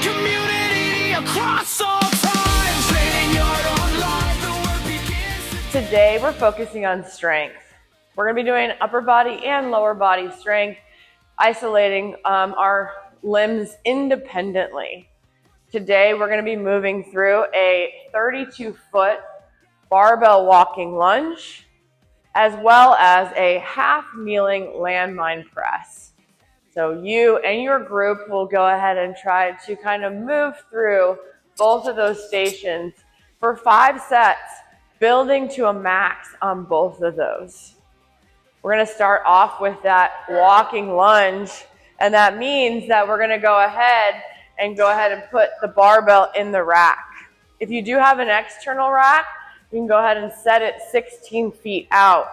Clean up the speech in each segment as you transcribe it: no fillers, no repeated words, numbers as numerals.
community across all times. Living your own life, the work begins. Today we're focusing on strength. We're going to be doing upper body and lower body strength, isolating our limbs independently. Today we're going to be moving through a 32-foot barbell walking lunge, as well as a half kneeling landmine press. So you and your group will go ahead and try to kind of move through both of those stations for 5 sets, building to a max on both of those. We're going to start off with that walking lunge, and that means that we're going to go ahead and put the barbell in the rack. If you do have an external rack, you can go ahead and set it 16 feet out,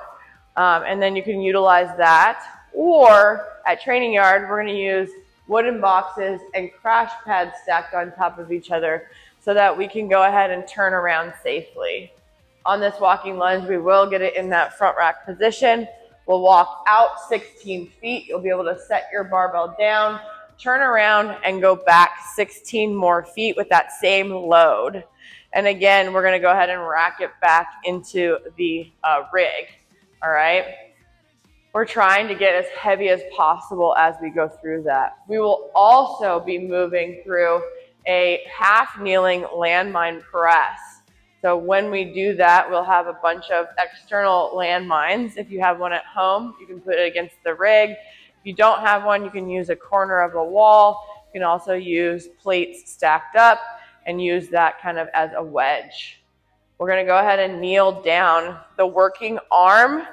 and then you can utilize that. Or at Training Yard, we're going to use wooden boxes and crash pads stacked on top of each other so that we can go ahead and turn around safely. On this walking lunge, we will get it in that front rack position. We'll walk out 16 feet. You'll be able to set your barbell down, turn around, and go back 16 more feet with that same load. And again, we're going to go ahead and rack it back into the rig. All right. We're trying to get as heavy as possible as we go through that. We will also be moving through a half kneeling landmine press. So when we do that, we'll have a bunch of external landmines. If you have one at home, you can put it against the rig. If you don't have one, you can use a corner of a wall. You can also use plates stacked up and use that kind of as a wedge. We're going to go ahead and kneel down. The working arm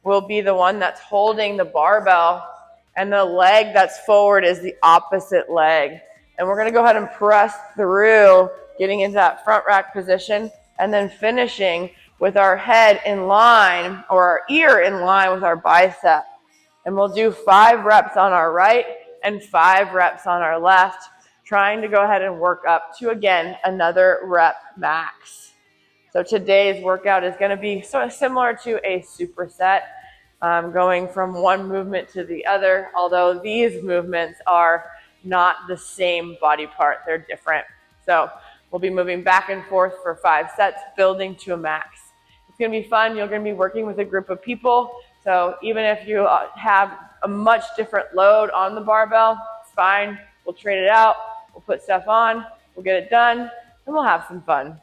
will be the one that's holding the barbell, and the leg that's forward is the opposite leg. And we're going to go ahead and press through, getting into that front rack position, and then finishing with our head in line, or our ear in line with our bicep. And we'll do 5 reps on our right and 5 reps on our left, trying to go ahead and work up to, again, another rep max. So today's workout is going to be sort of similar to a superset, going from one movement to the other, although these movements are not the same body part. They're different. So we'll be moving back and forth for 5 sets, building to a max. It's going to be fun. You're going to be working with a group of people. So even if you have a much different load on the barbell, it's fine. We'll trade it out. We'll put stuff on. We'll get it done, and we'll have some fun.